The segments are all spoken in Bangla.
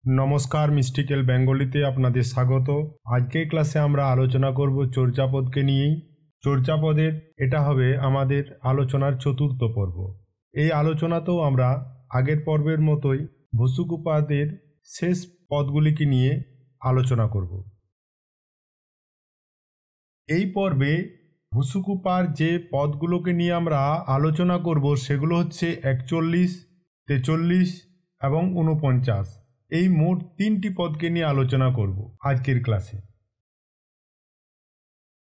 নমস্কার, মিস্টিক্যাল বেঙ্গলিতে আপনাদের স্বাগত। আজকের ক্লাসে আমরা আলোচনা করব চর্যাপদকে নিয়েই। চর্যাপদের এটা হবে আমাদের আলোচনার চতুর্থ পর্ব। এই আলোচনাতেও আমরা আগের পর্বের মতোই ভুসুক উপাদের শেষ পদগুলিকে নিয়ে আলোচনা করব। এই পর্বে ভুসুক উপার যে পদগুলোকে নিয়ে আমরা আলোচনা করব সেগুলো হচ্ছে 41, 43 এবং 49। এই মোট 3টি পদকে নিয়ে আলোচনা করব আজকের ক্লাসে।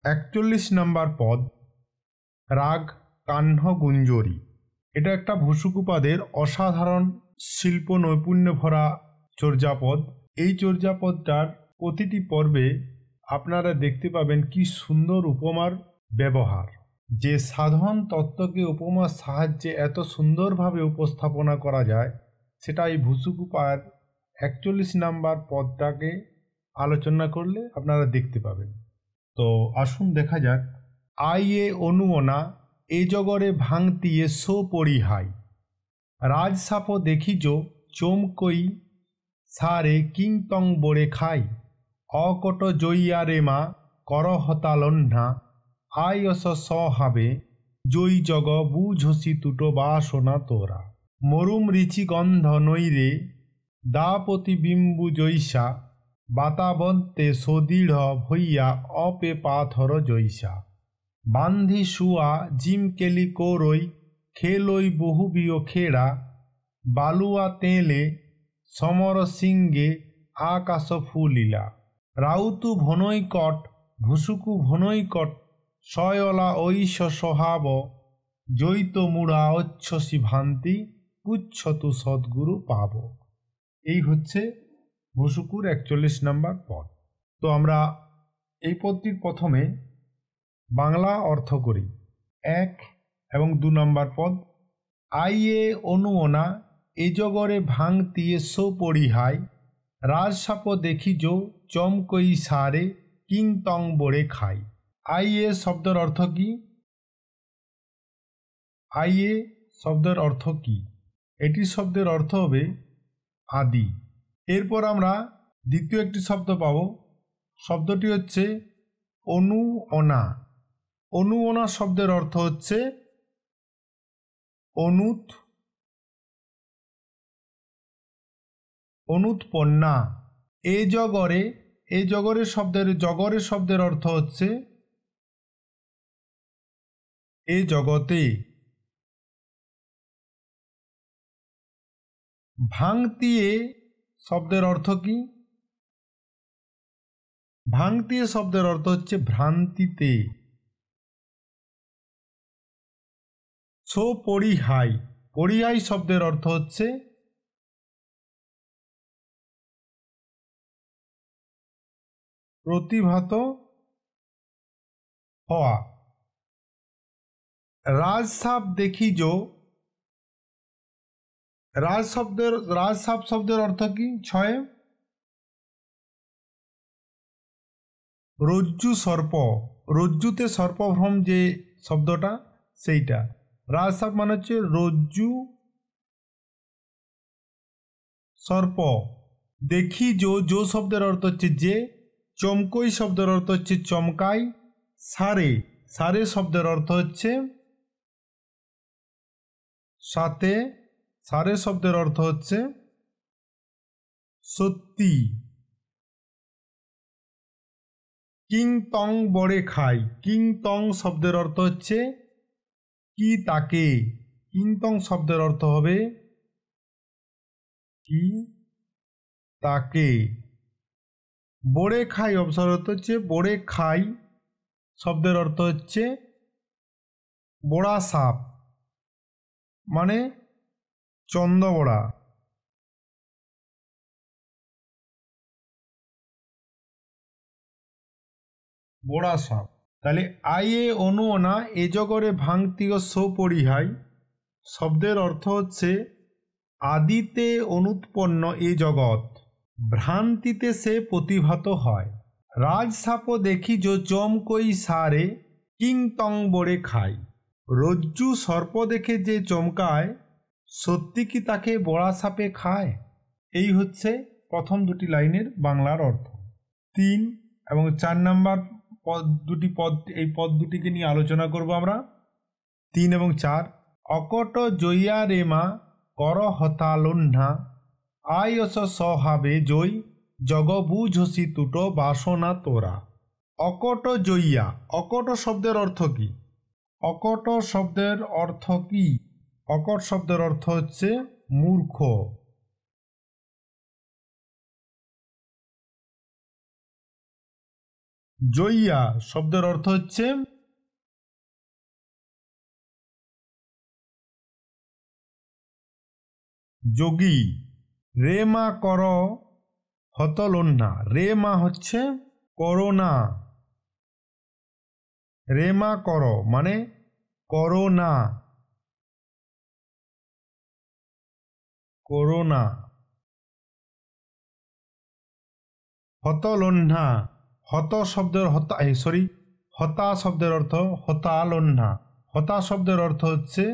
41 নম্বর পদ রাগ কাহ্ন গুঞ্জরি। এটা একটা ভুসুক উপাদের অসাধারণ শিল্প নৈপুণ্য ভরা চর্যাপদ। এই চর্যাপদটার প্রতিটি পর্বে আপনারা দেখতে পাবেন কি সুন্দর উপমার ব্যবহার। যে সাধারণ তত্ত্বকে উপমার সাহায্যে এত সুন্দরভাবে উপস্থাপনা করা যায়, সেটা এই ভুসুক উপার 41 নম্বর পদটাকে আলোচনা করলে আপনারা দেখতে পাবেন। তো আসুন দেখা যাক। আইয়ে অনুমনা এ জগরে ভাঙতিয়ে সো পরিহাই, রাজসাপ দেখিজ চমকই সারে কিংতং বড়ে খাই, অকট জইয়া রে মা কর হতালন্না, আয়স সহাবে জয়ী জগ বুঝসি তুটো বাসনা তোরা, মরুম রিচি গন্ধ নৈরে দাপতি বিম্বু জৈসা, বাতাবন্তে সদৃঢ় ভইয়া অপে পাথর জৈসা, বান্ধি শুয়া জিমকেলি কোরই খেলই বহুবিয় খেড়া, বালুয়া তেলে সমর সিংহে আকাশ ফুলিলা, রাউতু ভনৈকট ভুসুকু ভনৈকট, সয়লা ঐশ স্বভাব জৈত মুড়া অচ্ছসি ভান্তি, পুচ্ছতু সদ্গুরু পাব। এই হচ্ছে ভুসুকুর 41 নম্বর পদ। তো আমরা এই পদটির প্রথমে বাংলা অর্থ করি। 1 এবং 2 নম্বর পদ আইয়ে অনুমনা এ জগরে ভাঙতিয়ে সো পরিহাই, রাজসাপ দেখিজ চমকই সারে কিংতং বড়ে খাই। আইয়ে শব্দের অর্থ কি? আইয়ে শব্দের অর্থ কি? এটি শব্দের অর্থ হবে আদি। এরপর আমরা দ্বিতীয় একটি শব্দ পাব। শব্দটি হচ্ছে অনুঅনা। অনুঅনা শব্দের অর্থ হচ্ছে অনুৎপন্না। এ জগরে, এ জগরে শব্দের অর্থ হচ্ছে এ জগতে। ভাঙতিয়ে শব্দের অর্থ কি? ভাঙতিয়ে শব্দের অর্থ হচ্ছে ভ্রান্তিতে। সো পরিহাই, পরিহাই শব্দের অর্থ হচ্ছে প্রতিভাত হওয়া। রাজসাপ দেখিজ, রাজসাপ শব্দের অর্থ কি? 6 রজ্জু সর্প। রজ্জুতে সর্পভ্রম যে শব্দটা, সেইটা। রাজসাপ মানে হচ্ছে রজ্জু সর্প। দেখিজ, জো শব্দের অর্থ হচ্ছে যে। চমকই শব্দের অর্থ হচ্ছে চমকাই। সারে, সারে শব্দের অর্থ হচ্ছে সাথে। সারে শব্দের অর্থ হচ্ছে সত্যি। কিংতং বড়ে খাই, কিংতং শব্দের অর্থ হচ্ছে কি তাকে। কিংতং শব্দের অর্থ হবে কি তাকে। বড়ে খাই অবসর অর্থ হচ্ছে বড়ে খাই শব্দের অর্থ হচ্ছে বড়া সাপ, মানে চন্দ্রবড়া। বড়া সাপ। তাহলে আইয়ে অনুঅনা এ জগরে ভাঙতিয় সো পরিহাই শব্দের অর্থ হচ্ছে আদিতে অনুৎপন্ন এ জগৎ, ভ্রান্তিতে সে প্রতিভাত হয়। রাজসাপ দেখিজ চমকই সারে কিংতং বড়ে খাই, রজ্জু সর্প দেখে যে চমকায়, সত্যি কি তাকে বড়া সাপে খায়। এই হচ্ছে প্রথম দুটি লাইনের বাংলার অর্থ। 3 এবং 4 নম্বর এই পদ দুটিকে নিয়ে আলোচনা করব আমরা। 3 এবং 4, অকট জয়া রেমা কর হতালুহ্না আয়স সহাবে জয় জগ বুঝসি তুটো বাসনা তোরা। অকট জইয়া, অকট শব্দের অর্থ কি? অকট শব্দের অর্থ কি? অকট শব্দের অর্থ হচ্ছে মূর্খ। জইয়া শব্দের অর্থ হচ্ছে যোগী। রেমা কর হতলুহ্না, রেমা হচ্ছে করোনা। রেমা কর মানে করোনা, করোনা। হতলুহ্না, হত শব্দের হতা শব্দের অর্থ হতালুহ্না। হতা শব্দের অর্থ হচ্ছে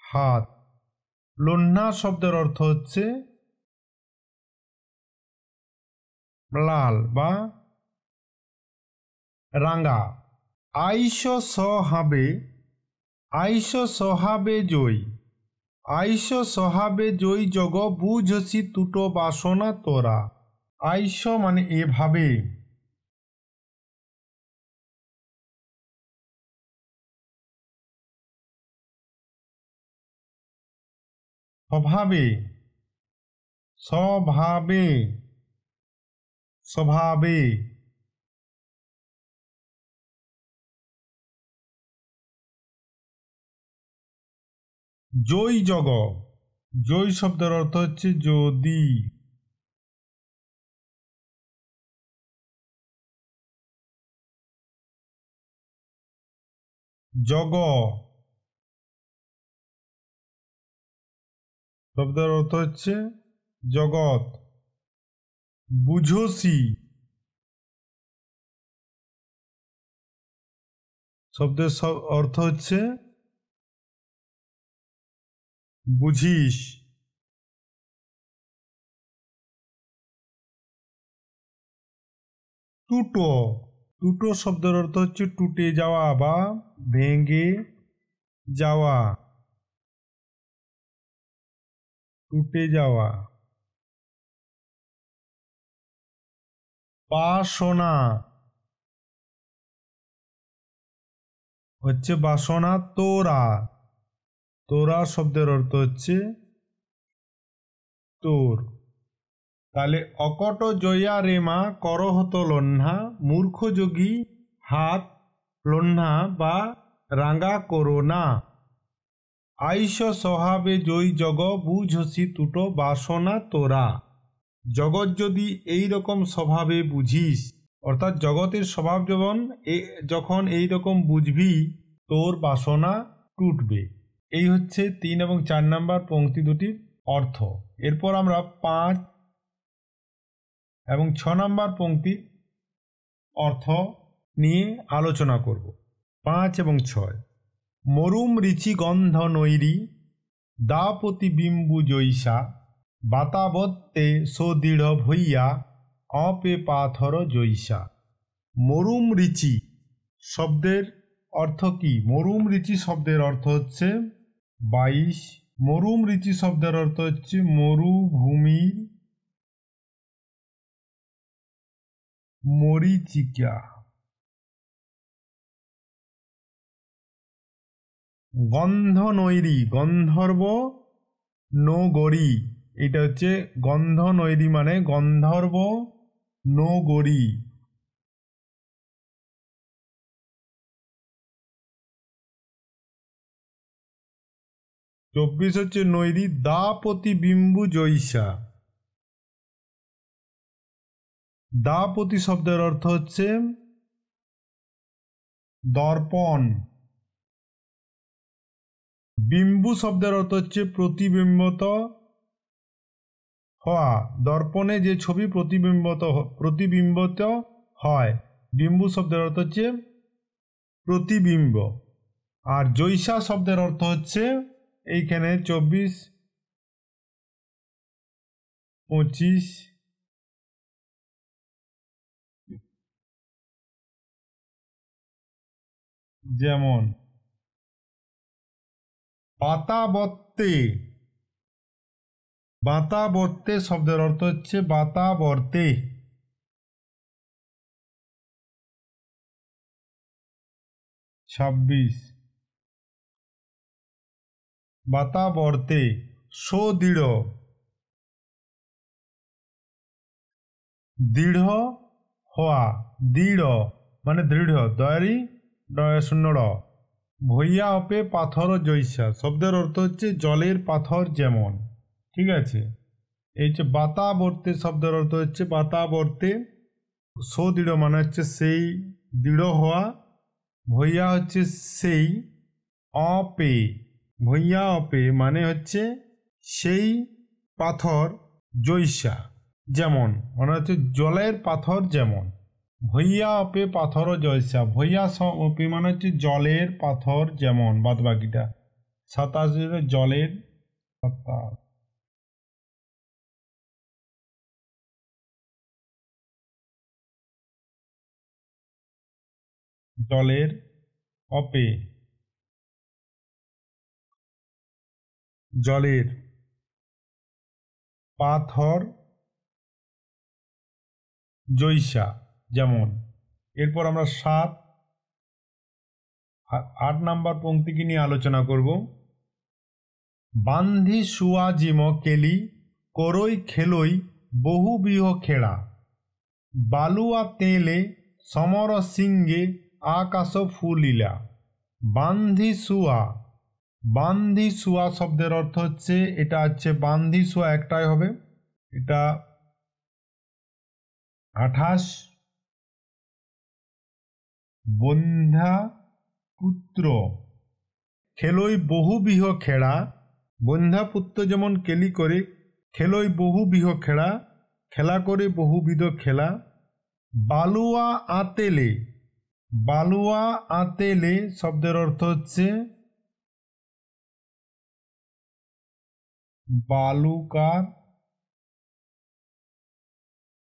হাত। লুহ্না শব্দের অর্থ হচ্ছে লাল বা রাঙ্গা। আইস সহাবে, আইস সহাবে জয়, আইস সহাবে জয় জগ বুঝসি তুটো বাসনা তোরা। আইস মানে এভাবে, স্বভাবে, স্বভাবে, স্বভাবে। জয় জগ, জয় শব্দের অর্থ হচ্ছে যদি। জগ শব্দের অর্থ হচ্ছে জগৎ। বুঝসি শব্দের অর্থ হচ্ছে বুঝিস। টুটো, টুটো শব্দের অর্থ হচ্ছে টুটে যাওয়া বা ভেঙে যাওয়া, টুটে যাওয়া। বাসনা হচ্ছে বাসনা তোরা, তোরা শব্দের অর্থ হচ্ছে তোর। তাহলে অকট জয়া রেমা কর হতলুহ্না, মূর্খ যোগী হাত লুহ্না বা রাঙ্গা করোনা। আইস সহাবে জয় জগ বুঝসি তুটো বাসনা তোরা। জগৎ যদি এই রকম স্বভাবে বুঝিস, অর্থাৎ জগতের স্বভাব যখন এই রকম বুঝবি তোর বাসনা টুটবে। এই হচ্ছে 3 এবং 4 নম্বর পংক্তি দুটির অর্থ। এরপর আমরা 5 এবং 6 নম্বর পংক্তির অর্থ নিয়ে আলোচনা করব। 5 এবং 6, মরুম রিচি গন্ধ নৈরি দা প্রতিবিম্বু জৈসা বাতাবত্তে সুদৃঢ় ভইয়া অপে পাথর জৈসা। মরুম রিচি শব্দের অর্থ কি? মরুম রিচি শব্দের অর্থ হচ্ছে 22। মরুম রিচি শব্দের অর্থ হচ্ছে মরুভূমির মরীচিকা। গন্ধ নৈরি, গন্ধর্ব নগরী, এটা হচ্ছে গন্ধ নৈরি মানে গন্ধর্ব নগরী। 24 হচ্ছে নৈরি দা প্রতিবিম্বু জৈসা। দা প্রতি শব্দের অর্থ হচ্ছে দর্পণ। বিম্বু শব্দের অর্থ হচ্ছে প্রতিবিম্বিত হওয়া, দর্পণে যে ছবি প্রতিবিম্বিত হয়। বিম্বু শব্দের অর্থ হচ্ছে প্রতিবিম্ব। আর জৈসা শব্দের অর্থ হচ্ছে এইখানে 24 25 যেমন বাতাবর্তে, বাতাবর্তে শব্দের অর্থ হচ্ছে বাতাবর্তে। 26 বাতাবর্তে সুদৃঢ়, দৃঢ় হওয়া, দৃঢ় মানে দৃঢ়, দয়ারি শূন্য র। ভইয়া অপে পাথর জৈসা শব্দের অর্থ হচ্ছে জলের পাথর যেমন। ঠিক আছে, এই যে বাতাবর্তে শব্দের অর্থ হচ্ছে বাতাবর্তে সুদৃঢ় মানে হচ্ছে সেই দৃঢ় হওয়া, ভইয়া হচ্ছে সেই, অপে ভইয়া অপে মানে হচ্ছে সেই পাথর, জৈসা যেমন মানে হচ্ছে জলের পাথর যেমন। ভইয়া অপে পাথর জৈসা, ভইয়া অপে মানে হচ্ছে জলের পাথর যেমন, বাদ বাকিটা 27 জলের পাথর। জলের অপে জলের পাথর জৈসা যেমন। এরপর আমরা 7 আর 8 নাম্বার পংক্তিকে নিয়ে আলোচনা করব। বান্ধি শুয়া জিম কেলি করই খেলই বহুবিহ খেড়া, বালুয়া তেলে সমর সিংহে আকাশ ফুলিলা। বান্ধি শুয়া, বান্ধি শুয়া শব্দের অর্থ হচ্ছে, এটা হচ্ছে বান্ধি শুয়া একটাই হবে, এটা 28 বন্ধা পুত্র খেলই বহুবিহ খেড়া, বন্ধা পুত্র যেমন কেলি করে, খেলই বহুবিহ খেড়া খেলা করে বহুবিধ খেলা। বালুয়া আতেলে, বালুয়া আতেলে শব্দের অর্থ হচ্ছে বালুকার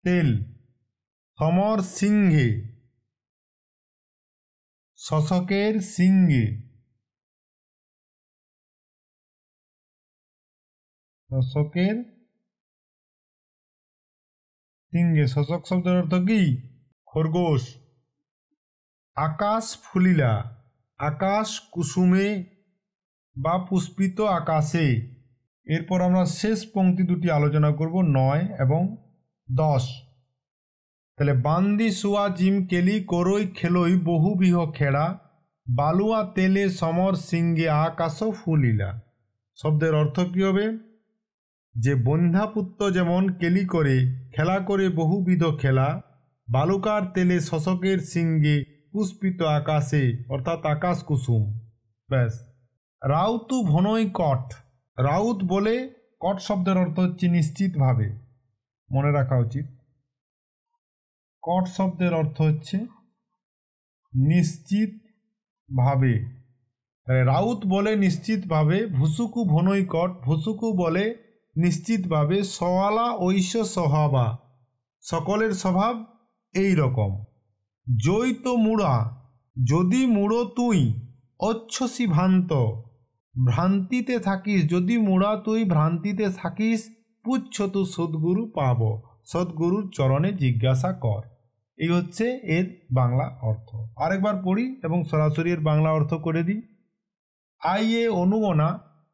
তেল। সমর সিংহে, শশকের সিংহে, শশকের সিংহে, শশক শব্দের অর্থ কি? খরগোশ। আকাশ ফুলিলা, আকাশ কুসুমে বা পুষ্পিত আকাশে। এরপর আমরা শেষ পংক্তি দুটি আলোচনা করব, 9 এবং 10। তাহলে বান্দি শুয়া জিম কেলি করই খেলই বহুবিহ খেড়া, বালুয়া তেলে সমর সিংহে আকাশ ফুলিলা শব্দের অর্থ কি হবে? যে বন্ধাপুত্র যেমন কেলি করে খেলা করে বহুবিধ খেলা, বালুকার তেলে শশকের সিংহে পুষ্পিত আকাশে অর্থাৎ আকাশ কুসুম। ব্যাস। রাউতু ভনই কট, রাউত বলে কট শব্দের অর্থ হচ্ছে নিশ্চিতভাবে, মনে রাখা উচিত। কট শব্দের অর্থ হচ্ছে নিশ্চিতভাবে, রাউত বলে নিশ্চিতভাবে। ভুসুকু ভনই কট, ভুসুকু বলে নিশ্চিতভাবে। সওয়ালা ঐশ স্বভাবা সকলের স্বভাব এই রকম। জৈত মুড়া যদি মুড়ো তুই, অচ্ছসি ভ্রান্ত ভ্রান্তিতে থাকিস, যদি মুড়া তুই ভ্রান্তিতে থাকিস, পুচ্ছ তু সদ্গুরু পাব, সদ্গুরুর চরণে জিজ্ঞাসা কর। এই হচ্ছে এর বাংলা অর্থ। আরেকবার পড়ি এবং সরাসরি এর বাংলা অর্থ করে দিই। আইয়ে অনুমনা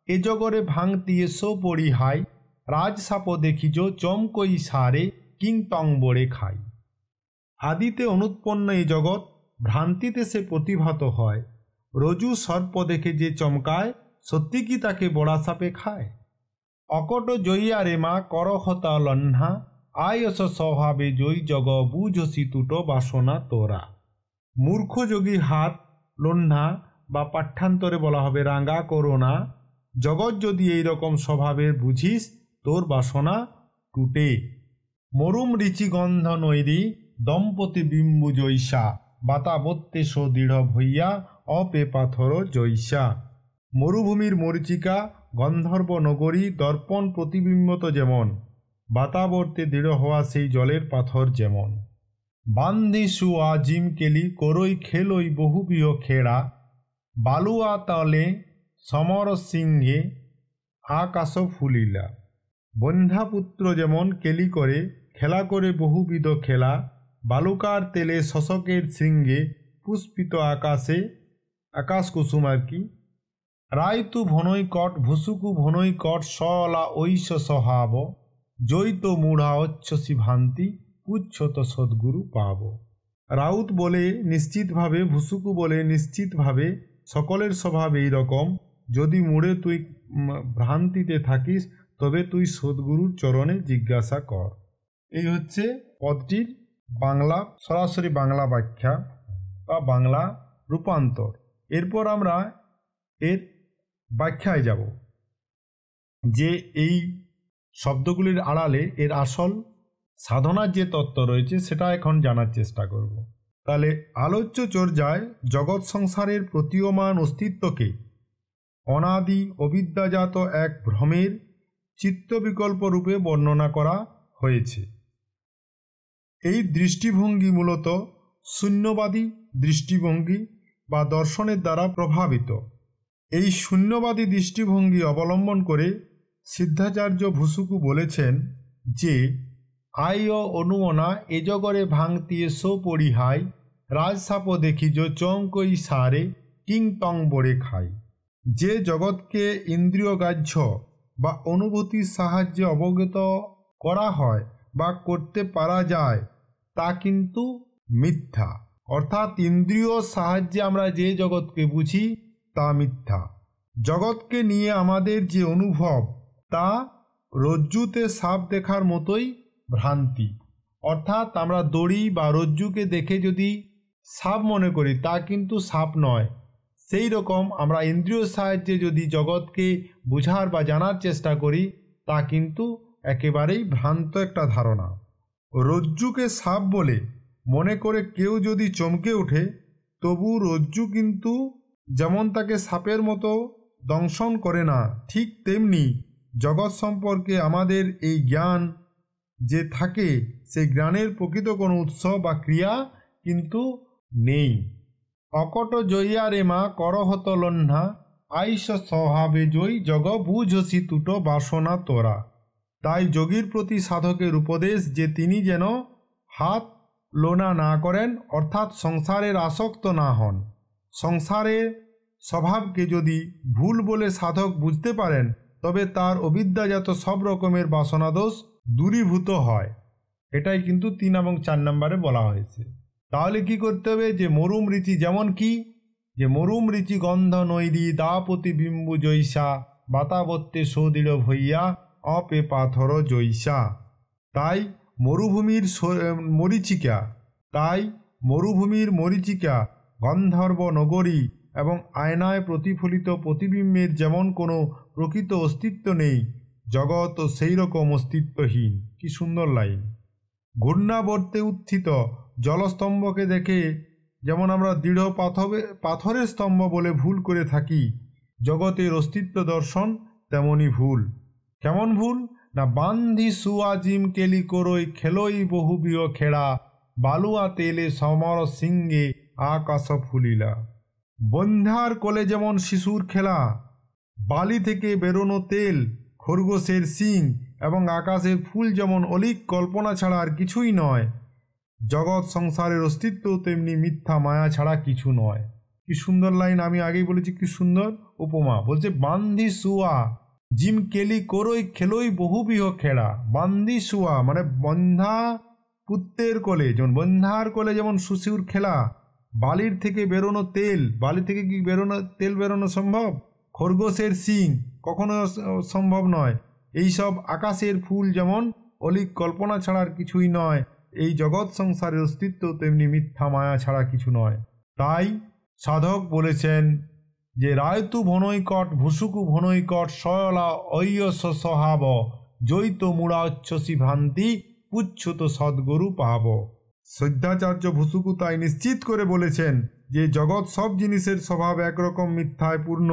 এ জগরে ভাঙতিয়ে সো পড়ি হাই, রাজসাপ দেখিজ চমকই সারে কিং টং বড়ে খাই। আদিতে অনুৎপন্ন এই জগৎ, ভ্রান্তিতে সে প্রতিভাত হয়, রজু সর্প দেখে যে চমকায়, সত্যি কি তাকে বড়া সাপে খায়। অকট জইয়া রে মা করহতা লহ্না, আয়স স্বভাবে জয়ী জগ বুঝসি তুটো বাসনা তোরা। মূর্খ যোগী হাত লহ্না বা পাঠ্যান্তরে বলা হবে রাঙ্গা করোনা, জগৎ যদি এইরকম স্বভাবের বুঝিস, তোর বাসনা টুটে। মরুম রিচিগন্ধ নৈরি দম্পতি বিম্বু জৈসা, বাতাবত্তে সদৃঢ় ভইয়া অপে পাথর জৈসা। মরুভূমির মরিচিকা গন্ধর্ব নগরী দর্পণ প্রতিবিম্বত যেমন, বাতাবর্তে দৃঢ় হওয়া সেই জলের পাথর যেমন। বান্ধি শুয়া জিম কেলি করই খেলই বহুবিহ খেড়া, বালুয়া তলে সমর সিংহে আকাশ ফুলিলা। বন্ধ্যাপুত্র যেমন কেলি করে খেলা করে বহুবিধ খেলা, বালুকার তেলে শশকের শৃঙ্গে পুষ্পিত আকাশে আকাশ কুসুম আর কি। রায়তু ভনৈকট ভুসুকু ভনৈকট সলা ঐশ সহাব, জৈত মূঢ়া অচ্ছসি ভান্তি পুচ্ছত সদ্গুরু পাব। রাউত বলে নিশ্চিতভাবে, ভুসুকু বলে নিশ্চিতভাবে, সকলের স্বভাব এই রকম, যদি মুড়ে তুই ভ্রান্তিতে থাকিস তবে তুই সদ্গুরুর চরণে জিজ্ঞাসা কর। এই হচ্ছে পদটির বাংলা সরাসরি বাংলা ব্যাখ্যা বা বাংলা রূপান্তর। এরপর আমরা এর ব্যাখ্যায় যাব, যে এই শব্দগুলির আড়ালে এর আসল সাধনার যে তত্ত্ব রয়েছে সেটা এখন জানার চেষ্টা করব। তাহলে আলোচ্য চর্যায় জগৎ সংসারের প্রতীয়মান অস্তিত্বকে অনাদি অবিদ্যাজাত এক ভ্রমের চিত্তবিকল্প রূপে বর্ণনা করা হয়েছে। এই দৃষ্টিভঙ্গি মূলত শূন্যবাদী দৃষ্টিভঙ্গি বা দর্শনের দ্বারা প্রভাবিত। এই শূন্যবাদী দৃষ্টিভঙ্গি অবলম্বন করে সিদ্ধাচার্য ভুসুকু বলেছেন যে আয় অনুমনা এ জগরে ভাঙতিয়ে সো পরিহাই, রাজসাপ দেখিজ চঙ্কই সারে কিং তং বড়ে খাই। যে জগৎকে ইন্দ্রিয়গ্রাহ্য বা অনুভূতির সাহায্যে অবগত করা হয় বা করতে পারা যায় তা কিন্তু মিথ্যা, অর্থাৎ ইন্দ্রিয় সাহায্যে আমরা যে জগৎকে বুঝি তা মিথ্যা। জগৎকে নিয়ে আমাদের যে অনুভব তা রজ্জুতে সাপ দেখার মতোই ভ্রান্তি, অর্থাৎ আমরা দড়ি বা রজ্জুকে দেখে যদি সাপ মনে করি তা কিন্তু সাপ নয়। সেই রকম আমরা ইন্দ্রিয় সাহায্যে যদি জগৎকে বোঝার বা জানার চেষ্টা করি তা কিন্তু একেবারেই ভ্রান্ত একটা ধারণা। রজ্জুকে সাপ বলে মনে করে কেউ যদি চমকে ওঠে, তবু রজ্জু কিন্তু যেমন তাকে সাপের মতো দংশন করে না, ঠিক তেমনি জগৎ সম্পর্কে আমাদের এই জ্ঞান যে থাকে সেই জ্ঞানের প্রকৃত কোনো উৎস বা ক্রিয়া কিন্তু নেই। অকট জইয়া রে মা করহত লহ্না, আইস স্বভাবে জয়ী জগ বুঝসি তুটো বাসনা তোরা। তাই যোগীর প্রতি সাধকের উপদেশ যে তিনি যেন হাত লোনা না করেন, অর্থাৎ সংসারের আসক্ত না হন। সংসারের স্বভাবকে যদি ভুল বলে সাধক বুঝতে পারেন তবে তার অবিদ্যাজাত সব রকমের বাসনাদোষ দূরীভূত হয়। এটাই কিন্তু 3 এবং 4 নম্বরে বলা হয়েছে। তাহলে কি করতে হবে, যে মরুম ঋচি যেমন কি, যে মরুম ঋচি গন্ধ নৈরি দাপতি বিম্বু জৈসা, বাতাবত্তে সদৃঢ় ভইয়া অপে পাথর জৈসা। তাই মরুভূমির মরিচিকা গন্ধর্ব নগরী এবং আয়নায় প্রতিফলিত প্রতিবিম্বের যেমন কোনো প্রকৃত অস্তিত্ব নেই, জগৎ সেই রকম অস্তিত্বহীন। কি সুন্দর লাইন। ঘূর্ণাবর্তে উত্থিত জলস্তম্ভকে দেখে যেমন আমরা দৃঢ় পাথরের স্তম্ভ বলে ভুল করে থাকি, জগতের অস্তিত্ব দর্শন তেমনই ভুল। কেমন ভুল না, বান্ধি শুয়া জিম কেলি করই খেলই বহুবিহ খেড়া, বালুয়া তেলে সমর সিংহে আকাশ ফুলিলা। বন্ধ্যার কোলে যেমন শিশুর খেলা, বালি থেকে বেরোনো তেল, খরগোশের শিং এবং আকাশের ফুল যেমন অলীক কল্পনা ছাড়া আর কিছুই নয়, জগৎ সংসারের অস্তিত্ব তেমনি মিথ্যা মায়া ছাড়া কিছু নয়। কি সুন্দর লাইন, আমি আগেই বলেছি কি সুন্দর উপমা। বলছে বান্ধি শুয়া জিম কেলি করই খেলই বহুবিহ খেড়া। বান্ধি শুয়া মানে বন্ধা পুত্রের কোলে, যেমন বন্ধার কোলে যেমন শিশুর খেলা, বালির থেকে বেরোনো তেল, বালি থেকে কি তেল বেরোনো সম্ভব? খরগোশের শিং কখনো সম্ভব নয়। এইসব আকাশের ফুল যেমন অলীক কল্পনা ছাড়ার কিছুই নয়, এই জগৎ সংসারের অস্তিত্ব তেমনি মিথ্যা মায়া ছাড়া কিছু নয়। তাই সাধক বলেছেন যে রায়তু ভনৈকট ভুসুকু ভনৈকট সয়লা ঐয়স সহাব, জৈত মূঢ়া অচ্ছসি ভ্রান্তি পুচ্ছুত সদ্গুরু পাব। সিদ্ধাচার্য ভুসুকু তাই নিশ্চিত করে বলেছেন যে জগৎ সব জিনিসের স্বভাব একরকম মিথ্যায় পূর্ণ।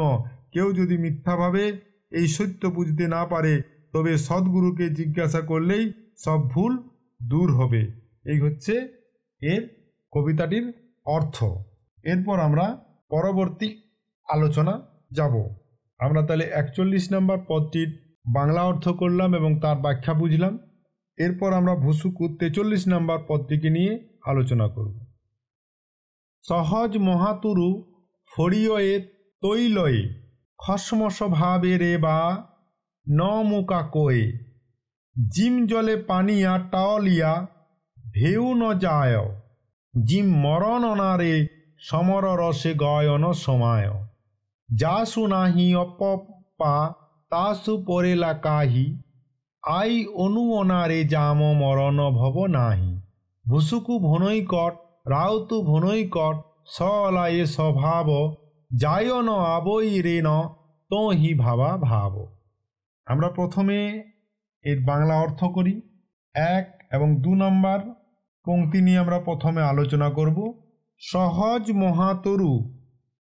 কেউ যদি মিথ্যাভাবে এই সত্য বুঝতে না পারে তবে সদ্গুরুকে জিজ্ঞাসা করলেই সব ভুল দূর হবে। এই হচ্ছে এর কবিতাটির অর্থ। এরপর আমরা পরবর্তী আলোচনা যাব। আমরা তাহলে 41 নম্বর পদটির বাংলা অর্থ করলাম এবং তার ব্যাখ্যা বুঝলাম। এরপর আমরা ভুসুকু 43 নম্বর পদটিকে নিয়ে আলোচনা করব। সহজ মহাতুরু ফড়িয়ে তৈলয়ে খসমস ভাবে রে বা ন মুকা কোয়ে জিম জলে পানিয়া টাওলিয়া ভেউ ন যায় জিম মরণ অনারে সমর রসে গয়ন সমায় যাসু নাহি অপপা তাসু পরেলা কাহি আই অনু অনারে জাম মরণ ভব নাহি ভুসুকু ভনৈকট রাউতু ভনৈকট সলায়ে স্বভাব যায়ন আবই রে ন তো হি ভাবা ভাব। আমরা প্রথমে এর বাংলা অর্থ করি। 1 এবং 2 নম্বর পংক্তি নিয়ে আমরা প্রথমে আলোচনা করব। সহজ মহাতরু,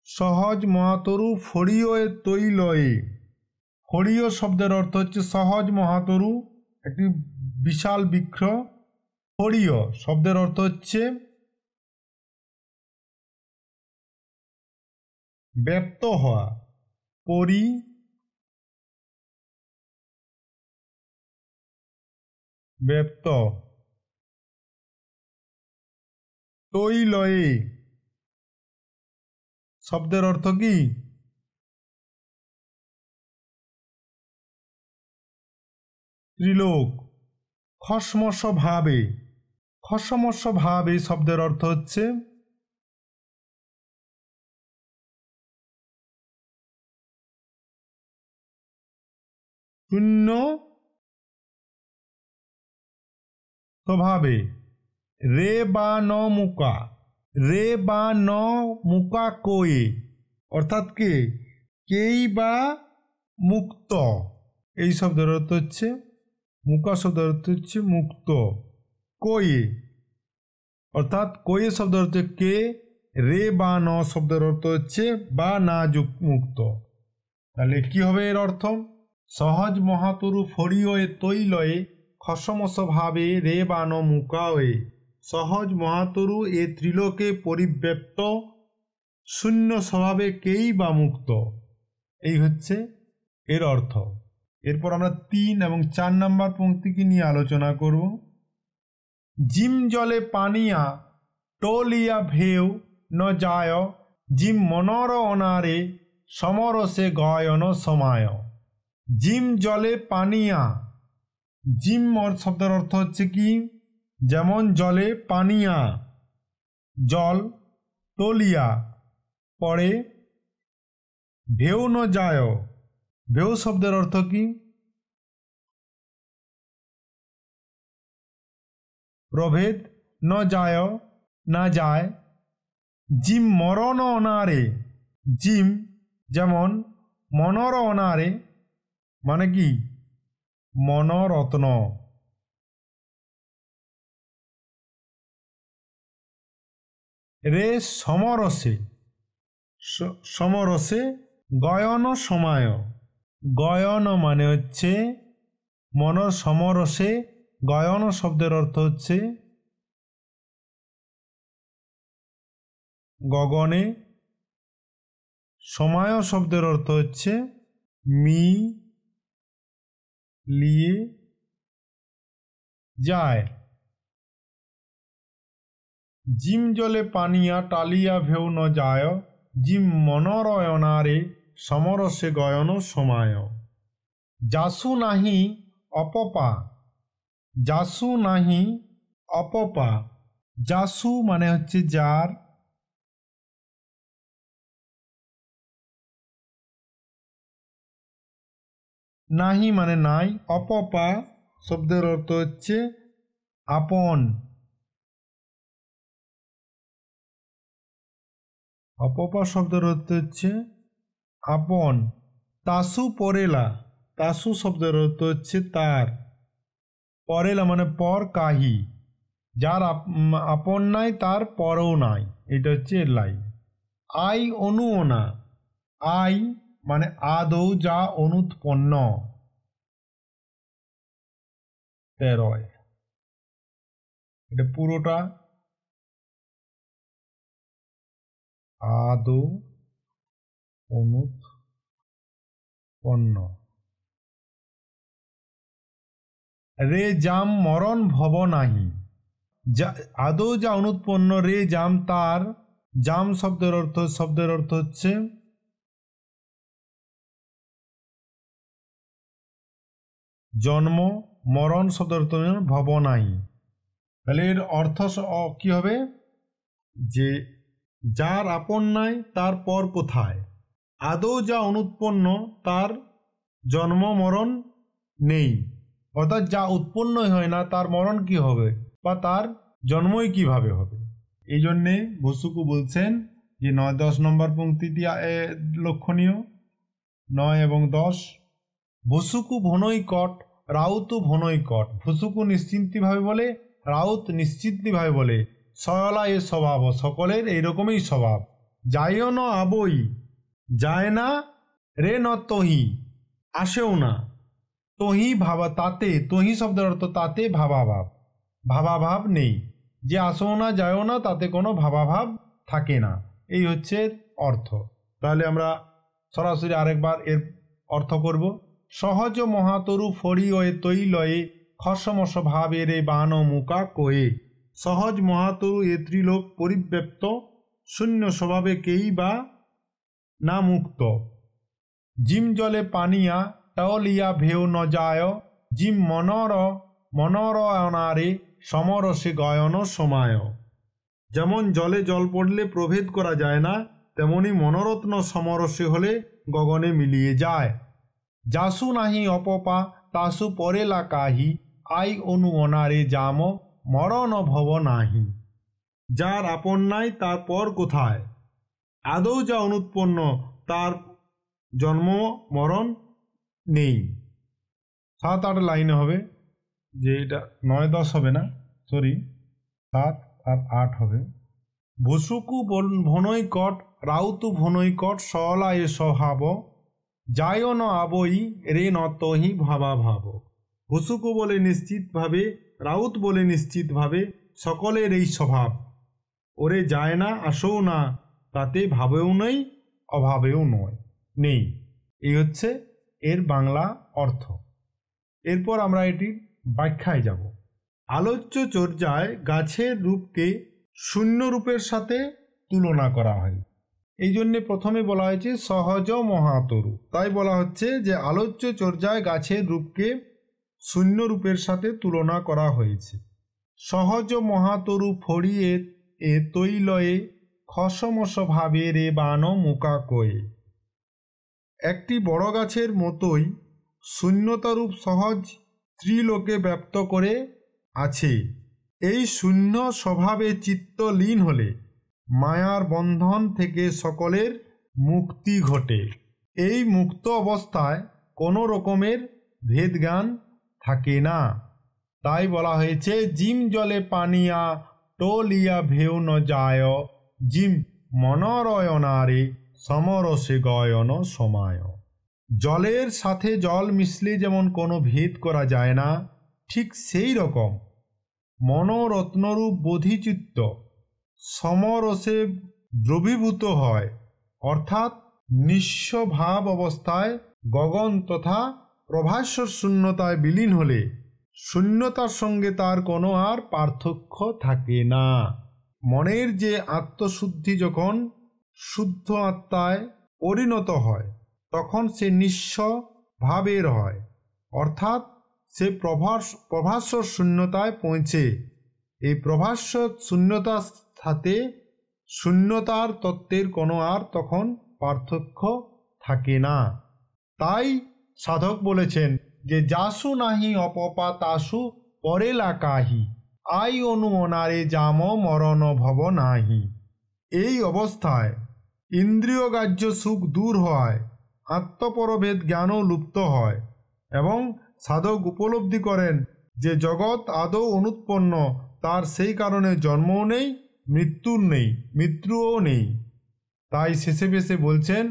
সহজ মহাতরু ফড়িয়ে তৈলয়ে। ফড়িয় শব্দের অর্থ হচ্ছে সহজ মহাতরু একটি বিশাল বৃক্ষ। ফড়িয় শব্দের অর্থ হচ্ছে ব্যপ্ত হওয়া, পরি ব্যপ্ত। তৈলয়ে শব্দের অর্থ কি? ত্রিলোক। খসমস ভাবে, খসমস ভাবে শব্দের অর্থ হচ্ছে শূন্য স্বভাবে। রে বা ন মুকা, রে বা ন মুকা কোয়ে অর্থাৎ কে, কেই বা মুক্ত। এই শব্দের অর্থ হচ্ছে মুকা শব্দের অর্থ হচ্ছে মুক্ত। কোয়ে অর্থাৎ কোয়ে শব্দের অর্থ কে, রে বা ন শব্দের অর্থ হচ্ছে বা না মুক্ত। তাহলে কি হবে এর অর্থ? সহজ মহাতরু ফড়িয়ে তৈলয়ে খসমস ভাবে রে বা ন মুকায়ে। সহজ মহাতরু এ ত্রিলোকে পরিব্যাপ্ত, শূন্য স্বভাবে কেই বা মুক্ত। এই হচ্ছে এর অর্থ। এরপর আমরা 3 এবং 4 নম্বর পংক্তিকে নিয়ে আলোচনা করব। জিম জলে পানিয়া টোলিয়া ভেউ ন যায় জিম মনর অনারে সমরসে গয়ন সমায়। জিম জলে পানিয়া, জিম শব্দের অর্থ হচ্ছে কি? যেমন জলে পানিয়া জল, তলিয়া পড়ে, ভেউ ন যায়, ভেউ শব্দের অর্থ কি? প্রভেদ, ন যায় না যায়। জিম মরণ অনারে, জিম যেমন মনর অনারে মানে কি? মনরত্ন। রে সমরসে, সমরসে গয়ন সমায়। গয়ন মানে হচ্ছে মনর সমরসে, গয়ন শব্দের অর্থ হচ্ছে গগনে, সমায় শব্দের অর্থ হচ্ছে লিয়ে যায়। জিম জলে পানিয়া টালিয়া ভেউ ন যায় জিম মনরয়নারে সমরসে গয়ন সমায়। যাসু নাহি অপপা, যাসু নাহি অপপা। যাসু মানে হচ্ছে যার, নাহি মানে নাই, অপপা শব্দের অর্থ হচ্ছে আপন। অপপা শব্দের অর্থ হচ্ছে আপন। তাসু পরেলা, তাসু শব্দের অর্থ হচ্ছে তার। পরেলা মানে পর কাহি, যার আপন নাই তার পরও নাই। এটা হচ্ছে এর লাইন। আই অনুনা, আই মানে আদৌ যা অনুৎপন্ন। 13 এটা পুরোটা আদৌ অনুৎপন্ন রে জাম মরণ ভব নাহি। আদৌ যা অনুৎপন্ন রে জাম তার জাম শব্দের অর্থ হচ্ছে জন্ম, মরণ শব্দের অর্থ ভব নাই। তাহলে এর অর্থ কি হবে যে যার আপন নাই তার পর কোথায়। আদৌ যা অনুৎপন্ন তার জন্ম মরণ নেই, অর্থাৎ যা উৎপন্নই হয় না তার মরণ কি হবে বা তার জন্মই কিভাবে হবে। এই জন্যে বসুকু বলছেন যে 9-10 নম্বর পংক্তিটি লক্ষণীয়। 9 এবং 10 বসুকু ভনৈকট রাউতু ভনৈকট। ভুসুকু নিশ্চিন্তিভাবে বলে, রাউত নিশ্চিন্তিভাবে বলে। সয়লা এ স্বভাব, সকলের এইরকমই স্বভাব। যাইও ন আবই, যায় না, রে ন তহি, আসেও না, তহি ভাবা তাতে, তহি শব্দের অর্থ তাতে ভাবাভাব, ভাবাভাব নেই। যে আসেও না যায়ও না তাতে কোনো ভাবাভাব থাকে না, এই হচ্ছে অর্থ। তাহলে আমরা সরাসরি আরেকবার এর অর্থ করব। সহজ মহাতরু ফড়ি ওয়ে তৈলয়ে খসমস ভাবে রে বান মুকা কয়ে। সহজ মহাতরু এ ত্রিলোক পরিব্যাপ্ত, শূন্য স্বভাবে কেই বা না মুক্ত। জিম জলে পানিয়া টলিয়া ভেউ ন যায়, জিম মনরয়নারে সমরসে গয়ন সমায়। যেমন জলে জল পড়লে প্রভেদ করা যায় না, তেমনি মনোরত্ন সমরসে হলে গগনে মিলিয়ে যায়। যাসু নাহি অপপা তাসু পরেলা কাহি, আই অনু অনারে জাম মরণ ভব নাহি। যার আপন নাই তার পর কোথায়। আদৌ যা অনুৎপন্ন তার জন্ম মরণ নেই। 7-8 লাইনে হবে, যে এটা 9-10 হবে না, সরি 7 আর 8 হবে। ভুসুকু ভনৈকট রাউতু ভনৈকট সলা এ স্বভাব, যায় ন আবই রে ন তহি ভাবা ভাব। ভুসুকু বলে নিশ্চিতভাবে, রাউত বলে নিশ্চিতভাবে, সকলের এই স্বভাব। ওরে যায় না, আসেও না, তাতে ভাবেও নেই, অভাবেও নেই। এই হচ্ছে এর বাংলা অর্থ। এরপর আমরা এটির ব্যাখ্যায় যাব। আলোচ্য চর্যায় গাছের রূপকে শূন্য রূপের সাথে তুলনা করা হয়। এই জন্যে প্রথমে বলা হয়েছে সহজ মহাতরু। তাই বলা হচ্ছে যে আলোচ্য চর্যায় গাছের রূপকে শূন্য রূপের সাথে তুলনা করা হয়েছে। সহজ মহাতরু ফড়িয়ে এ তৈলয়ে খসমস ভাবে রে বান মুকা কয়ে। একটি বড় গাছের মতোই শূন্যতারূপ সহজ ত্রিলোকে ব্যপ্ত করে আছে। এই শূন্য স্বভাবে চিত্ত লীন হলে মায়ার বন্ধন থেকে সকলের মুক্তি ঘটে। এই মুক্ত অবস্থায় কোনো রকমের ভেদজ্ঞান থাকে না। তাই বলা হয়েছে জিম জলে পানিয়া টলিয়া ভেউ ন যায়, জিম মনরয়নারে সমরসে গয়ন সমায়। জলের সাথে জল মিশলে যেমন কোনো ভেদ করা যায় না, ঠিক সেই রকম মনোরত্নরূপ বোধিচিত্ত সমরসে দ্রবীভূত হয়, অর্থাৎ নিঃস্ব ভাব অবস্থায় গগন তথা প্রভাস্বর শূন্যতায় বিলীন হলে শূন্যতার সঙ্গে তার কোনো আর পার্থক্য থাকে না। মনের যে আত্মশুদ্ধি যখন শুদ্ধ আত্মায় পরিণত হয় তখন সে নিঃস্ব ভাবের হয়, অর্থাৎ সে প্রভাস্বর শূন্যতায় পৌঁছে। এই প্রভাস্বর শূন্যতার সাথে শূন্যতার তত্ত্বের কোনো আর তখন পার্থক্য থাকে না। তাই সাধক বলেছেন যে যাসু নাহি অপপা তাসু পরেলা কাহি, আই অনু অনারে জাম মরণ ভব নাহি। এই অবস্থায় ইন্দ্রিয়গ্রাহ্য সুখ দূর হয়, আত্মপরভেদ জ্ঞানও লুপ্ত হয় এবং সাধক উপলব্ধি করেন যে জগৎ আদৌ অনুৎপন্ন, তার সেই কারণে জন্মও নেই, মৃত্যুও নেই। তাই শেষে বেশে বলছেন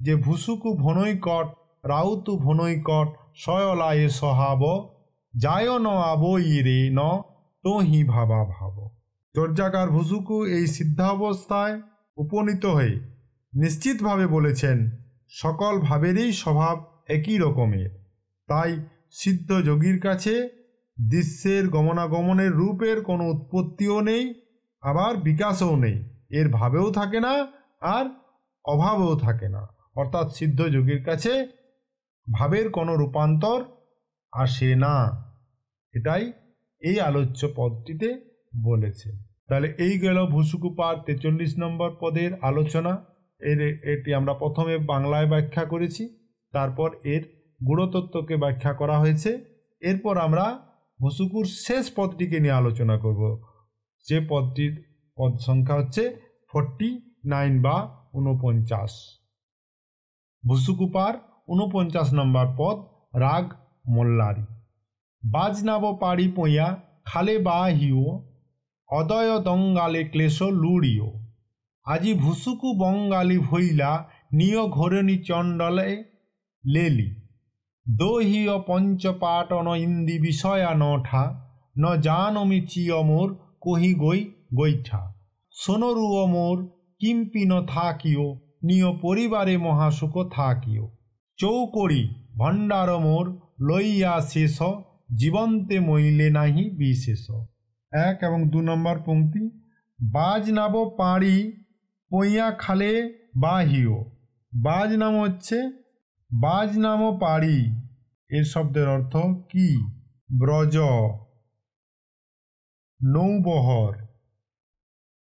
যে ভুসুকু ভনৈকট রাউতু ভনৈকট সয়লা এ স্বভাব, যায় ন আবো ইরে ন তোহি ভাবা ভাব। চর্যাকার ভুসুকু এই সিদ্ধাবস্থায় উপনীত হয়ে নিশ্চিতভাবে বলেছেন সকল ভাবেরই স্বভাব একই রকমের। তাই সিদ্ধ যোগীর কাছে দৃশ্যের গমনাগমনের রূপের কোনো উৎপত্তিও নেই, আবার বিকাশও নেই, এর ভাবেও থাকে না আর অভাবেও থাকে না। অর্থাৎ সিদ্ধ যোগীর কাছে ভাবের কোনো রূপান্তর আসে না, এটাই এই আলোচ্য পদটিতে বলেছে। তাহলে এই গেল ভুসুকুপার 43 নম্বর পদের আলোচনা। এটি আমরা প্রথমে বাংলায় ব্যাখ্যা করেছি, তারপর এর গুণতত্ত্বকে ব্যাখ্যা করা হয়েছে। এরপর আমরা ভুসুকুর শেষ পদটিকে নিয়ে আলোচনা করব, যে পদটির পদ সংখ্যা হচ্ছে 49 বা 49। ভুসুকুপার 49 নম্বর পদ রাগ মোল্লারি। বাজনাব পাড়ি পইয়া খালে বা হিও অদয় দঙ্গালে ক্লেশ লুড়িও। আজি ভুসুকু বঙ্গালী ভইলা নিয় ঘরণী চণ্ডলে লেলি। দোহিয় পঞ্চপাটন ইন্দি বিষয়া নঠা ন জানমি চিয় মোর কহি গই গৈঠা। সোনরু মোর কিম্পি ন থাকিও নিয় পরিবারে মহাসুখ থাকিও। চৌকড়ি ভণ্ডার মোর লইয়া শেষ জীবন্তে মইলে নাহি বিশেষ। 1 এবং 2 নম্বর পংক্তি। বাজ নাব পাড়ি পইয়া খালে বাহিও। বাজ নাম হচ্ছে বাজ নাম পাড়ি, এর শব্দের অর্থ কি? ব্রজ, নৌবহর।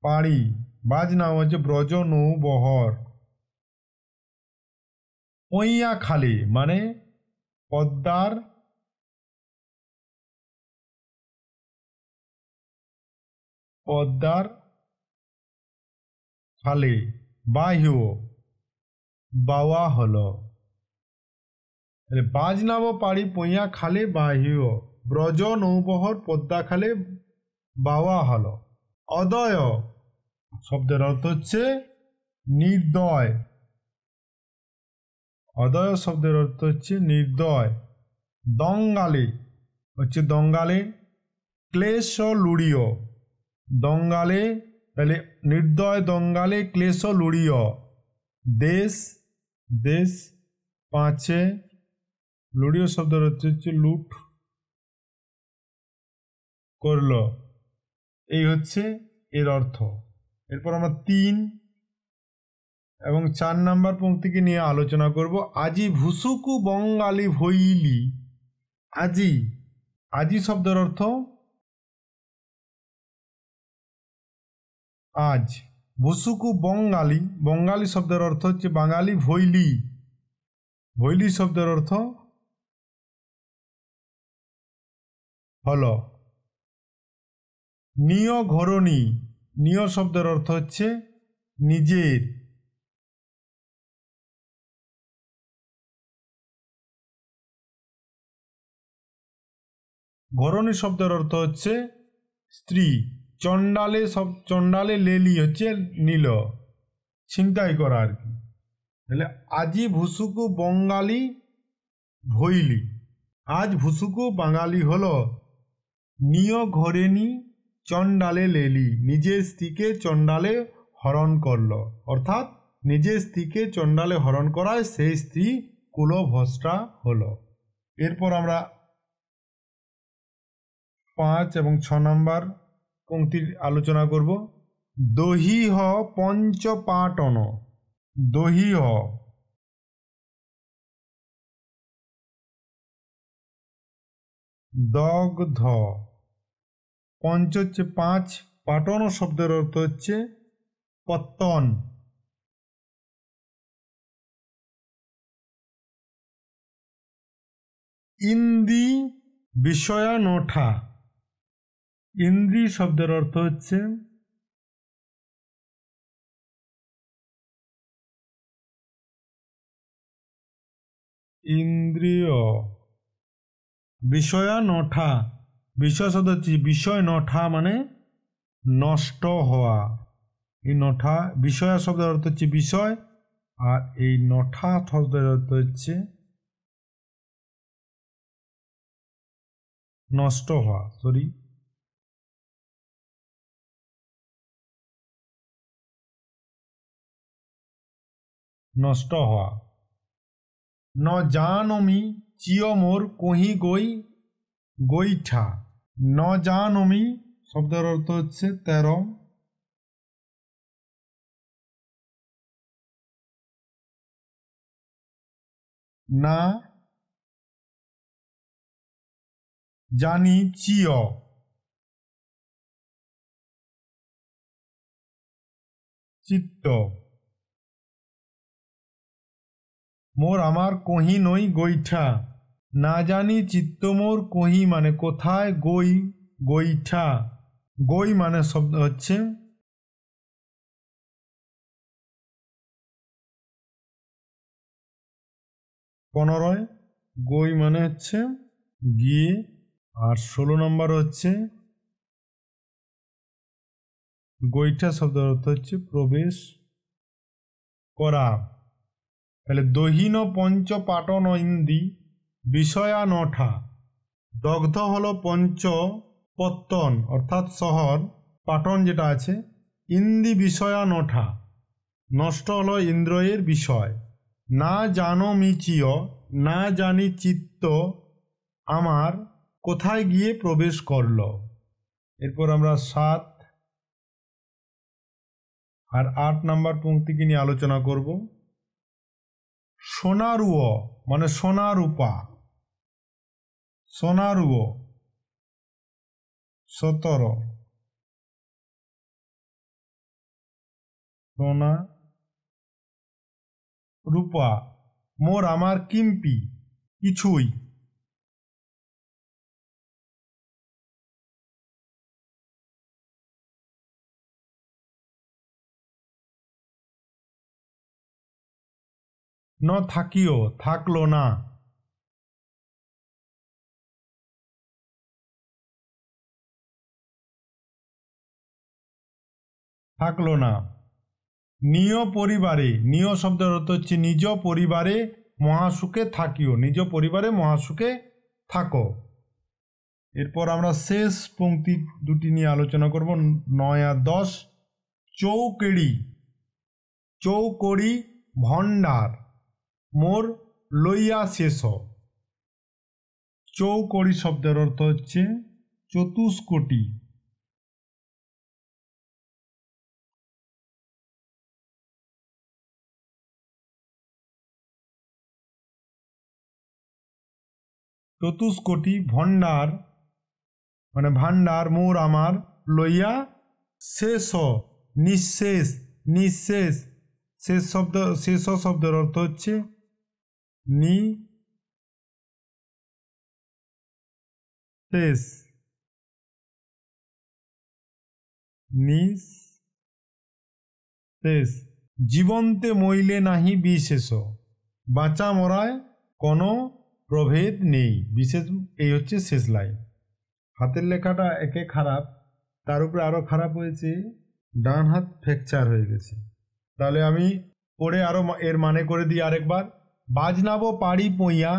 পাড়ি বাজ নাম হচ্ছে ব্রজ নৌবহর। পইয়া খালে মানে পদ্মার খালে, বাহিও বাওয়া হলো। বাজ নাম পাড়ি পইয়া খালে বাহিও, ব্রজ নৌবহর পদ্মা খালে বাওয়া হলো। অদয় শব্দের অর্থ হচ্ছে নির্দয়। অদয় শব্দের অর্থ হচ্ছে নির্দয়। দঙ্গালে হচ্ছে দঙ্গালে। ক্লেশ লুড়িও, দঙ্গালে তাহলে নির্দয় দঙ্গালে ক্লেশ লুড়িও। দেশ দেশ পাঁচে লুড়িও শব্দের অর্থ হচ্ছে লুট করল, এই হচ্ছে এর অর্থ। এরপর আমরা 3 এবং 4 নম্বর পংক্তিকে নিয়ে আলোচনা করব। আজি ভুসুকু বঙ্গালী ভইলি। আজি, আজি শব্দের অর্থ আজ। ভুসুকু বঙ্গালী, বঙ্গালী শব্দের অর্থ হচ্ছে বাঙালি। ভইলি, ভইলি শব্দের অর্থ হলো। নিয় ঘরণী, নিয় শব্দের অর্থ হচ্ছে নিজের। ঘরণী শব্দের অর্থ হচ্ছে স্ত্রী। চণ্ডালে চণ্ডালে লেলি হচ্ছে নীল, ছিনতাই করা আর কি। তাহলে আজি ভুসুকু বঙ্গালী ভইলি, আজ ভুসুকু বাঙালি হলো। নিয় ঘরেনি চণ্ডালে লেলি, নিজের স্ত্রীকে চণ্ডালে হরণ করল। অর্থাৎ নিজের স্ত্রীকে চণ্ডালে হরণ করায় সেই স্ত্রী কুলভ্রষ্টা হলো। এরপর আমরা 5 এবং 6 নম্বর পংক্তির আলোচনা করব। দহিহ পঞ্চপাটন। দহিহ দগ্ধ, পঞ্চ হচ্ছে 5, পাটন শব্দের অর্থ হচ্ছে পত্তন। ইন্দি বিষয়া নোঠা, ইন্দ্রি শব্দের অর্থ হচ্ছে ইন্দ্রিয়। বিষয়া নঠা, বিষয় শব্দ হচ্ছে বিষয়, নঠা মানে নষ্ট হওয়া। এই নঠা, বিষয়া শব্দের অর্থ হচ্ছে বিষয়, আর এই নঠা শব্দের অর্থ হচ্ছে নষ্ট হওয়া, নষ্ট হওয়া। ন জানমি চিয় মোর কহি গই গৈঠা। ন জানমি শব্দের অর্থ হচ্ছে 13। না জানি চিয় চিত্ত মোর আমার কহি নই গৈঠা। না জানি চিত্ত মোর কহি মানে কোথায়, গই গৈঠা। গই মানে শব্দ হচ্ছে 15, গই মানে হচ্ছে গিয়ে, আর 16 নম্বর হচ্ছে গৈঠা শব্দের অর্থ হচ্ছে প্রবেশ করা। তাহলে দহিন পঞ্চ পাটন ইন্দি বিষয়া নঠা। দগ্ধ হলো পঞ্চ পত্তন অর্থাৎ শহর, পাটন যেটা আছে, ইন্দি বিষয়া নঠা নষ্ট হলো ইন্দ্রয়ের বিষয়। না জানো মিচিয় না জানি চিত্ত আমার কোথায় গিয়ে প্রবেশ করল। এরপর আমরা 7 আর 8 নম্বর পংক্তিকে নিয়ে আলোচনা করব। সোনারুয় মানে সোনা রূপা, সোনারুয় 17, সোনা রূপা মোর আমার কিম্পি কিছুই। ন থাকিও থাকলো না, থাকলো না। নিয় পরিবারে, নিয় শব্দের অর্থ হচ্ছে নিজ পরিবারে মহাসুখে থাকিও, নিজ পরিবারে মহাসুখে থাকো। এরপর আমরা শেষ পংক্তি দুটি নিয়ে আলোচনা করব, 9 আর 10। চৌকেড়ি চৌকড়ি ভণ্ডার মোর লইয়া শেষ। চৌকড়ি শব্দের অর্থ হচ্ছে চতুষ্কোটি। চতুষ্কোটি ভণ্ডার মানে ভাণ্ডার মোর আমার লইয়া শেষ, নিঃশেষ, নিঃশেষ। শেষ শব্দ, শেষ শব্দের অর্থ হচ্ছে নিঃশেষ, নিঃশেষ। জীবন্তে মইলে নাহি বিশেষ, বাঁচা মরায় কোনো প্রভেদ নেই। বিশেষ, এই হচ্ছে শেষ লাইন। হাতের লেখাটা একে খারাপ, তার উপরে আরো খারাপ হয়েছে, ডান হাত ফ্র্যাকচার হয়ে গেছে। তাহলে আমি পড়ে আরো এর মানে করে দিই আরেকবার। বাজনাবো পাড়ি পইয়া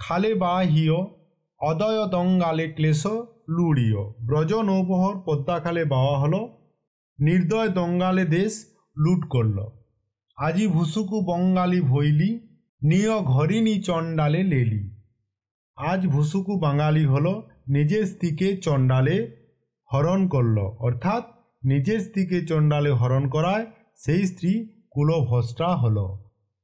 খালে বা হিয় অদয় দঙ্গালে ক্লেশ লুড়িও। ব্রজ নৌবহর পদ্মাখালে বাওয়া হলো, নির্দয় দঙ্গালে দেশ লুট করল। আজি ভুসুকু বঙ্গালী ভৈলি নিয় ঘরিনি চণ্ডালে লেলি। আজ ভুসুকু বাঙালি হলো, নিজের স্ত্রীকে চণ্ডালে হরণ করল, অর্থাৎ নিজের স্ত্রীকে চণ্ডালে হরণ করায় সেই স্ত্রী কুলভ্রষ্টা হল।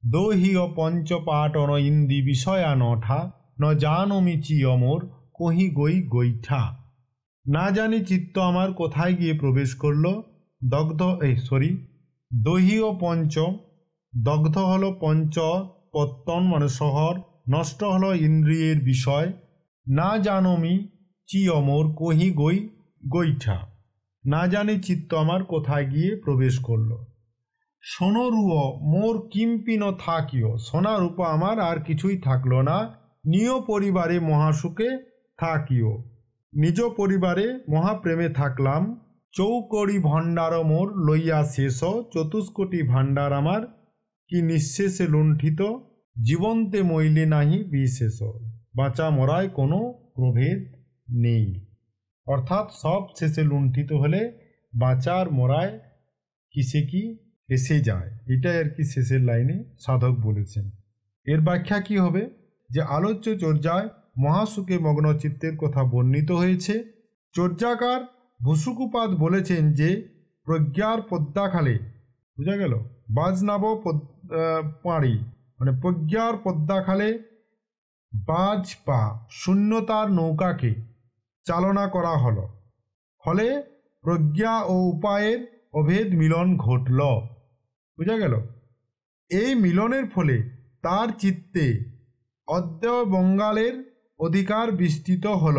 দহিয় পঞ্চপাটন ইন্দি বিষয়া নঠা ন জানমি চিয় মোর কহি গই গৈঠা। না জানি চিত্ত আমার কোথায় গিয়ে প্রবেশ করল। দহিয় পঞ্চ, দগ্ধ হলো পঞ্চ পত্তন মানে শহর, নষ্ট হলো ইন্দ্রিয়ের বিষয়। না জানমি চিয় মোর কহি গই গৈঠা, না জানি চিত্ত আমার কোথায় গিয়ে প্রবেশ করল। সোনরুয় মোর কিম্পি ন থাকিও, সোনা রূপা আমার আর কিছুই থাকলো না। নিয় পরিবারে মহাসুখে থাকিও, নিজ পরিবারে মহাপ্রেমে থাকলাম। চৌকড়ি ভণ্ডার মোর লইয়া শেষ, চতুষ্কোটি ভাণ্ডার আমার কি নিঃশেষে লুণ্ঠিত। জীবন্তে মইলে নাহি বিশেষ, বাঁচা মরায় কোনো প্রভেদ নেই, অর্থাৎ সব শেষে লুণ্ঠিত হলে বাঁচার মরায় কিসে কি এসে যায়। এটাই আর কি শেষের লাইনে সাধক বলেছেন। এর ব্যাখ্যা কি হবে, যে আলোচ্য চর্যায় মহাসুখে মগ্ন চিত্তের কথা বর্ণিত হয়েছে। চর্যাকার ভুসুকুপাদ বলেছেন যে প্রজ্ঞার পদ্মাখালে, বুঝা গেল, বাজনাব পাড়ি মানে প্রজ্ঞার পদ্মাখালে বাজ বা শূন্যতার নৌকাকে চালনা করা হলো, ফলে প্রজ্ঞা ও উপায়ের অভেদ মিলন ঘটল। বুঝা গেল, এই মিলনের ফলে তার চিত্তে অদ্বয় বঙ্গালের অধিকার বিস্তৃত হল।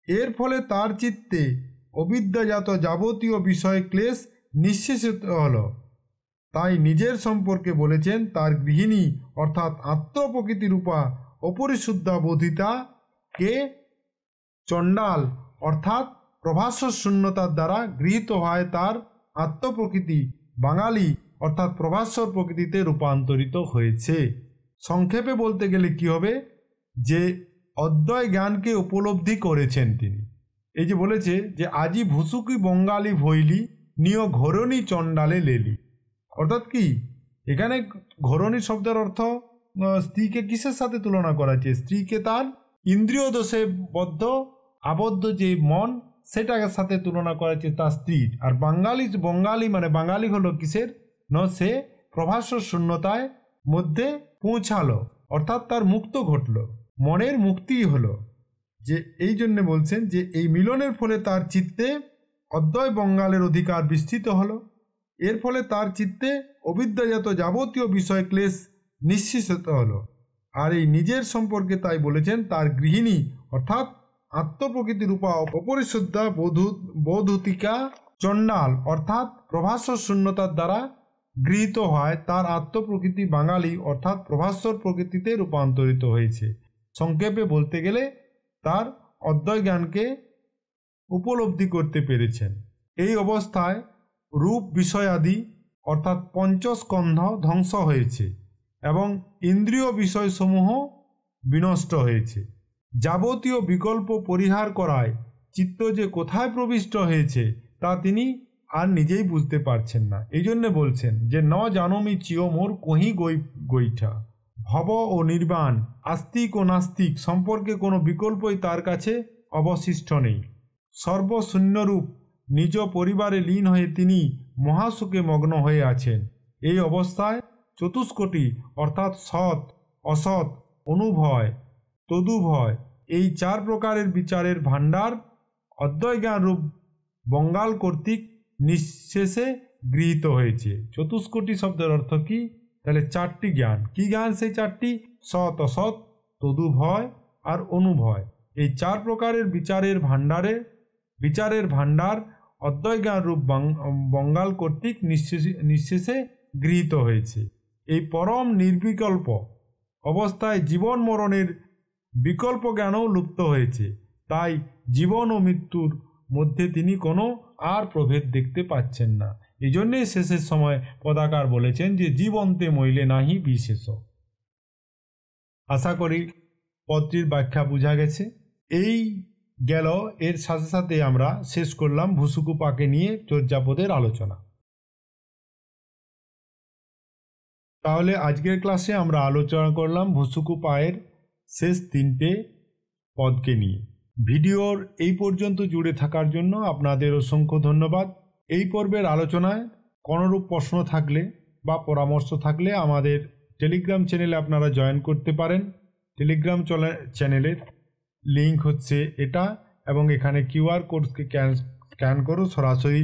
এর ফলে তার চিত্তে অবিদ্যাজাত যাবতীয় বিষয় ক্লেশ নিঃশেষিত হল। তাই নিজের সম্পর্কে বলেছেন তার গৃহিণী অর্থাৎ আত্মপ্রকৃতিরূপা অপরিশুদ্ধা বোধিতাকে চণ্ডাল অর্থাৎ প্রভাস্য শূন্যতার দ্বারা গৃহীত হয় তার আত্মপ্রকৃতি বাঙালি অর্থাৎ প্রভাস্বর প্রকৃতিতে রূপান্তরিত হয়েছে। সংক্ষেপে বলতে গেলে কি হবে, যে অদ্বয় জ্ঞানকে উপলব্ধি করেছেন তিনি। এই যে বলেছে যে আজি ভুসুকি বঙ্গালী ভৈলি নিয় ঘরণী চণ্ডালে লেলি, অর্থাৎ কি এখানে ঘরণী শব্দের অর্থ স্ত্রীকে কিসের সাথে তুলনা করা হয়েছে, স্ত্রীকে তার ইন্দ্রিয় দোষে আবদ্ধ যে মন সেটাকে সাথে তুলনা করা হয়েছে তার স্ত্রীর। আর বঙ্গালী মানে বাঙালি হলো কিসের ন, সে প্রভাস্য শূন্যতায় মধ্যে পৌঁছালো, অর্থাৎ তার মুক্ত ঘটল, মনের মুক্তি হলো। যে এই জন্য বলছেন যে এই মিলনের ফলে তার চিত্তে অদ্বয় বঙ্গালের অধিকার বিস্তৃত হলো। এর ফলে তার চিত্তে অবিদ্যাজাত যাবতীয় বিষয় ক্লেশ নিঃশেষিত হলো। আর এই নিজের সম্পর্কে তাই বলেছেন তার গৃহিণী অর্থাৎ আত্মপ্রকৃতিরূপা অপরিশুদ্ধা বোধুতিকা চণ্ডাল অর্থাৎ প্রভাস্বর শূন্যতার দ্বারা গৃহীত হয় তার আত্মপ্রকৃতি বাঙালি অর্থাৎ প্রভাস্বর প্রকৃতিতে রূপান্তরিত হয়েছে। সংক্ষেপে বলতে গেলে তার অদ্বয় জ্ঞানকে উপলব্ধি করতে পেরেছেন। এই অবস্থায় রূপ বিষয়াদি অর্থাৎ পঞ্চস্কন্ধ ধ্বংস হয়েছে এবং ইন্দ্রিয় বিষয়সমূহ বিনষ্ট হয়েছে। যাবতীয় বিকল্প পরিহার করায় চিত্ত যে কোথায় প্রবিষ্ট হয়েছে তা তিনি আর নিজেই বুঝতে পারছেন না। এই জন্যে বলছেন যে ন জানমি চিও মোর কহি গৈঠা, ভব ও নির্বাণ আস্তিক ও নাস্তিক সম্পর্কে কোনো বিকল্পই তার কাছে অবশিষ্ট নেই। সর্বশূন্যরূপ নিজ পরিবারে লীন হয়ে তিনি মহাসুখে মগ্ন হয়ে আছেন। এই অবস্থায় চতুষ্কোটি অর্থাৎ সৎ অসৎ অনুভয় তদুভয় এই চার প্রকারের বিচারের ভাণ্ডার অদ্বয় জ্ঞান রূপ বঙ্গাল কর্তৃক নিঃশেষে গৃহীত হয়েছে। চতুষ্কোটি শব্দের অর্থ কি, তাহলে চারটি জ্ঞান। কি জ্ঞান সেই চারটি? সৎ অসৎ তদুভয় আর অনুভয়। এই চার প্রকারের বিচারের ভাণ্ডার অদ্বয় জ্ঞান রূপ বঙ্গাল কর্তৃক নিঃশেষে গৃহীত হয়েছে। এই পরম নির্বিকল্প অবস্থায় জীবন মরণের বিকল্প জ্ঞানও লুপ্ত হয়েছে। তাই জীবন ও মৃত্যুর মধ্যে তিনি কোনো আর প্রভেদ দেখতে পাচ্ছেন না। এই জন্যেই শেষের সময় পদাকার বলেছেন যে জীবন্তে মইলে নাহি বিশেষ। আশা করি পদটির ব্যাখ্যা বোঝা গেছে। এই গেল, এর সাথে সাথে আমরা শেষ করলাম ভুসুকুপাকে নিয়ে চর্যাপদের আলোচনা। তাহলে আজকের ক্লাসে আমরা আলোচনা করলাম ভুসুকুপায়ের শেষ তিনটে পদকে নিয়ে। ভিডিওর এই পর্যন্ত জুড়ে থাকার জন্য আপনাদের অসংখ্য ধন্যবাদ। এই পর্বের আলোচনায় কোনোরূপ প্রশ্ন থাকলে বা পরামর্শ থাকলে আমাদের টেলিগ্রাম চ্যানেলে আপনারা জয়েন করতে পারেন। টেলিগ্রাম চ্যানেলের লিঙ্ক হচ্ছে এটা, এবং এখানে কিউআর কোডকে স্ক্যান করে সরাসরি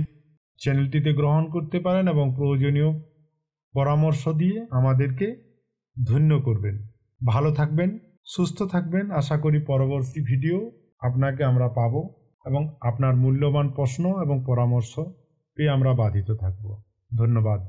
চ্যানেলটিতে গ্রহণ করতে পারেন এবং প্রয়োজনীয় পরামর্শ দিয়ে আমাদেরকে ধন্য করবেন। ভালো থাকবেন, সুস্থ থাকবেন। আশা করি পরবর্তী ভিডিও আপনাকে আমরা পাবো এবং আপনার মূল্যবান প্রশ্ন এবং পরামর্শ পেয়ে আমরা বাধিত থাকব। ধন্যবাদ।